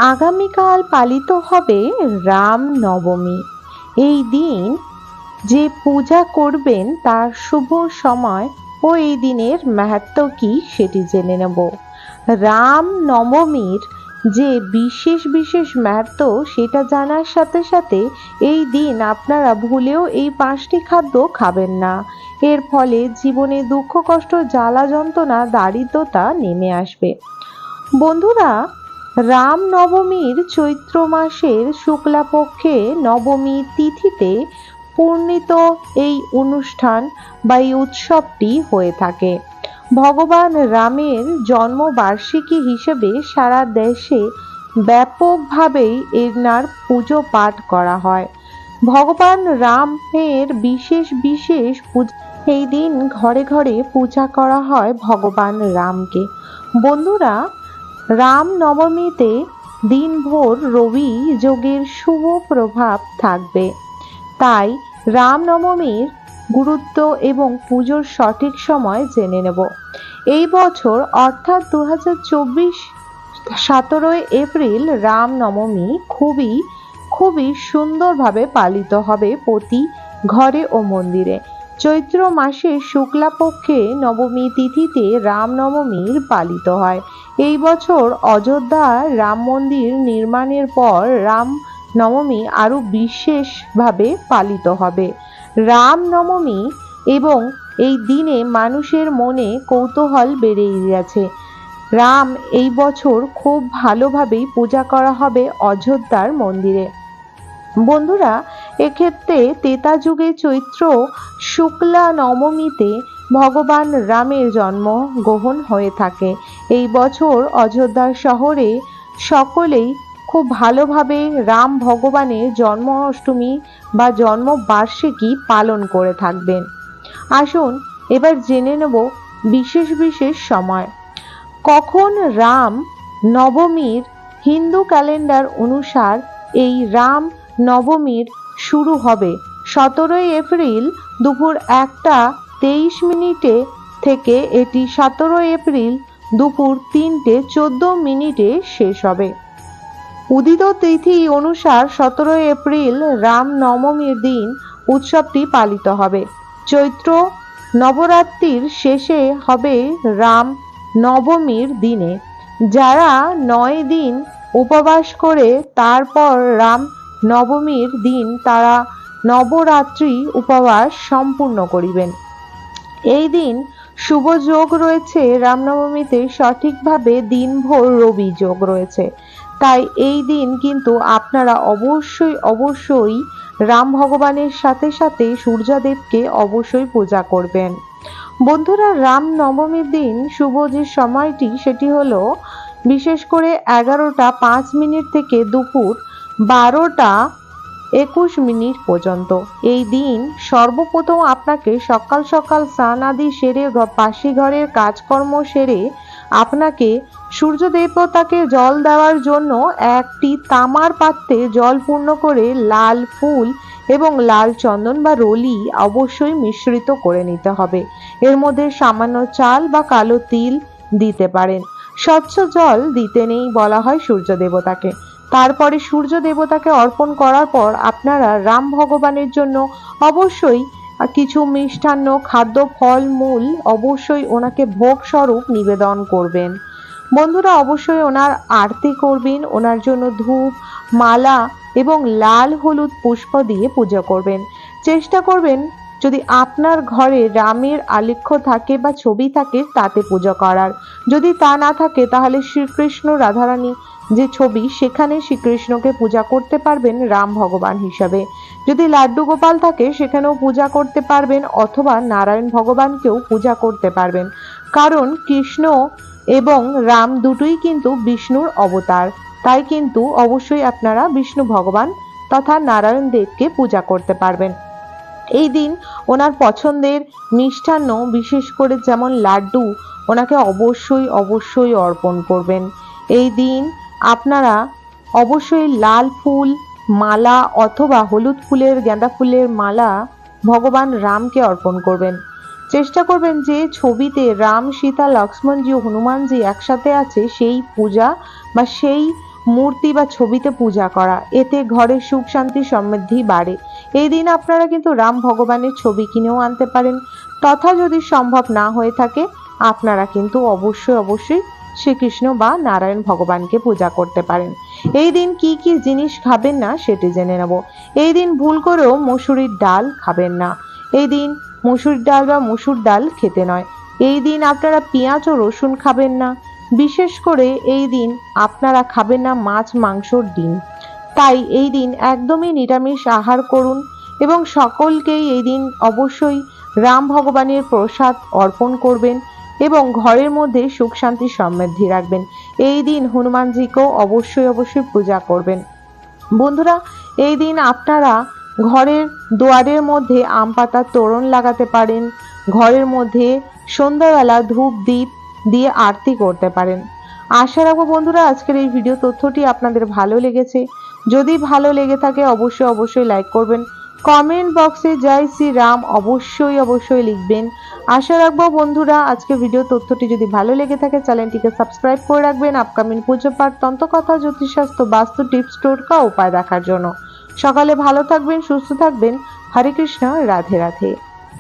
আগামীকাল পালিত হবে রাম নবমী। এই দিন যে পূজা করবেন তার শুভ সময় ও এই দিনের মাহাত্ম্য কি সেটি জেনে নেব। রাম নবমীর যে বিশেষ বিশেষ মাহাত্ম্য সেটা জানার সাথে সাথে এই দিন আপনারা ভুলেও এই 5টি খাদ্য খাবেন না। এর ফলে জীবনে দুঃখ কষ্ট জ্বালা যন্ত্রণা দারিদ্রতা নেমে আসবে। বন্ধুরা, রাম নবমীর চৈত্র মাসের শুক্লাপক্ষে নবমী তিথিতে পূর্ণিত এই অনুষ্ঠান বা এই উৎসবটি হয়ে থাকে। ভগবান রামের জন্মবার্ষিকী হিসেবে সারা দেশে ব্যাপকভাবেই এনার পুজো পাঠ করা হয়। ভগবান রামের বিশেষ বিশেষ পূজা এই দিন ঘরে ঘরে পূজা করা হয় ভগবান রামকে। বন্ধুরা, রাম নবমীতে দিনভর রবি যোগের শুভ প্রভাব থাকবে। তাই রাম নবমীর গুরুত্ব এবং পুজোর সঠিক সময় জেনে নেব। এই বছর অর্থাৎ 2024 17 এপ্রিল রাম নবমী খুবই সুন্দরভাবে পালিত হবে প্রতি ঘরে ও মন্দিরে। চৈত্র মাসের শুক্লাপক্ষে নবমী তিথিতে রাম নবমীর পালিত হয়। এই বছর অযোধ্যার রাম মন্দির নির্মাণের পর রাম নবমী আরো বিশেষভাবে পালিত হবে। রাম নবমী এবং এই দিনে মানুষের মনে কৌতূহল বেড়েই গেছে। রাম এই বছর খুব ভালোভাবেই পূজা করা হবে অযোধ্যার মন্দিরে। বন্ধুরা, এক্ষেত্রে ত্রেতা যুগে চৈত্র শুক্লা নবমীতে ভগবান রামের জন্মগ্রহণ হয়ে থাকে। এই বছর অযোধ্যা শহরে সকলেই খুব ভালোভাবে রাম ভগবানের জন্মাষ্টমী বা জন্মবার্ষিকী পালন করে থাকবেন। আসুন এবার জেনে নেব বিশেষ বিশেষ সময়। কখন রাম নবমীর হিন্দু ক্যালেন্ডার অনুসার এই রাম নবমীর শুরু হবে 17 এপ্রিল দুপুর 1:23 থেকে এটি 17 এপ্রিল দুপুর 3:14 শেষ হবে। উদিত তিথি অনুসার 17 এপ্রিল রাম নবমীর দিন উৎসবটি পালিত হবে। চৈত্র নবরাত্রির শেষে হবে রাম নবমীর দিনে। যারা 9 দিন উপবাস করে তারপর রাম নবমীর দিন তারা নবরাত্রি উপবাস সম্পূর্ণ করিবেন। এই দিন শুভ যোগ রয়েছে। রামনবমীতে সঠিকভাবে দিনভর রবি যোগ রয়েছে। তাই এই দিন কিন্তু আপনারা অবশ্যই রাম ভগবানের সাথে সাথে সূর্যদেবকে অবশ্যই পূজা করবেন। বন্ধুরা, রাম নবমীর দিন শুভ যে সময়টি সেটি হলো বিশেষ করে 11:05 থেকে দুপুর 12:21 পর্যন্ত। এই দিন সর্বপ্রথম আপনাকে সকাল সকাল স্নান আদি সেরে বাসি ঘরের কাজকর্ম সেরে আপনাকে সূর্য দেবতাকে জল দেওয়ার জন্য একটি তামার পাত্রে জল পূর্ণ করে লাল ফুল এবং লাল চন্দন বা রলি অবশ্যই মিশ্রিত করে নিতে হবে। এর মধ্যে সামান্য চাল বা কালো তিল দিতে পারেন। স্বচ্ছ জল দিতে নেই বলা হয় সূর্য দেবতাকে। তারপরে সূর্য দেবতাকে অর্পণ করার পর আপনারা রাম ভগবানের জন্য অবশ্যই কিছু মিষ্টান্ন খাদ্য ফল মূল অবশ্যই ওনাকে ভোগ স্বরূপ নিবেদন করবেন। বন্ধুরা, অবশ্যই ওনার আরতি করবেন, ওনার জন্য ধূপ মালা এবং লাল হলুদ পুষ্প দিয়ে পূজা করবেন। চেষ্টা করবেন যদি আপনার ঘরে রামের আলেখ্য থাকে বা ছবি থাকে তাতে পূজা করার। যদি তা না থাকে তাহলে শ্রীকৃষ্ণ রাধারানী যে ছবি সেখানে শ্রীকৃষ্ণকে পূজা করতে পারবেন রাম ভগবান হিসাবে। যদি লাড্ডু গোপাল থাকে সেখানেও পূজা করতে পারবেন অথবা নারায়ণ ভগবানকেও পূজা করতে পারবেন। কারণ কৃষ্ণ এবং রাম দুটোই কিন্তু বিষ্ণুর অবতার। তাই কিন্তু অবশ্যই আপনারা বিষ্ণু ভগবান তথা নারায়ণ দেবকে পূজা করতে পারবেন। এই দিন ওনার পছন্দের মিষ্টান্ন বিশেষ করে যেমন লাড্ডু ওনাকে অবশ্যই অর্পণ করবেন। এই দিন আপনারা অবশ্যই লাল ফুল মালা অথবা হলুদ ফুলের গাঁদা ফুলের মালা ভগবান রামকে অর্পণ করবেন। চেষ্টা করবেন যে ছবিতে রাম সীতা লক্ষ্মণজি ও হনুমানজি একসাথে আছে সেই পূজা বা সেই মূর্তি বা ছবিতে পূজা করা, এতে ঘরে সুখ শান্তি সমৃদ্ধি বাড়ে। এই দিন আপনারা কিন্তু রাম ভগবানের ছবি কিনেও আনতে পারেন, তথা যদি সম্ভব না হয়ে থাকে আপনারা কিন্তু অবশ্যই শ্রীকৃষ্ণ বা নারায়ণ ভগবানকে পূজা করতে পারেন। এই দিন কি কি জিনিস খাবেন না সেটি জেনে নেব। এই দিন ভুল করেও মসুরির ডাল খাবেন না। এই দিন মসুর ডাল বা মসুর ডাল খেতে নয়। এই দিন আপনারা পেঁয়াজ ও রসুন খাবেন না। বিশেষ করে এই দিন আপনারা খাবেন না মাছ, মাংস, ডিম। তাই এই দিন একদমই নিরামিষ আহার করুন এবং সকলকেই এই দিন অবশ্যই রাম ভগবানের প্রসাদ অর্পণ করবেন এবং ঘরের মধ্যে সুখ শান্তি সমৃদ্ধি রাখবেন। এই দিন হনুমানজিকেও অবশ্যই পূজা করবেন। বন্ধুরা, এই দিন আপনারা ঘরের দুয়ারের মধ্যে আম পাতার তোরণ লাগাতে পারেন, ঘরের মধ্যে সন্ধ্যাবেলা ধূপ দ্বীপ দিয়ে আরতি করতে পারেন। আশা রাখবো বন্ধুরা আজকের এই ভিডিও তথ্যটি আপনাদের ভালো লেগেছে। যদি ভালো লেগে থাকে অবশ্যই লাইক করবেন। কমেন্ট বক্সে জয় শ্রী রাম অবশ্যই লিখবেন। আশা রাখবো বন্ধুরা আজকের ভিডিও তথ্যটি যদি ভালো লেগে থাকে চ্যানেলটিকে সাবস্ক্রাইব করে রাখবেন আপকামিং পুজো পাঠ, তন্ত্রকথা, জ্যোতিষশাস্ত্র, বাস্তু টিপস, টোটকা উপায় দেখার জন্য। সকালে ভালো থাকবেন, সুস্থ থাকবেন। হরে কৃষ্ণ, রাধে রাধে।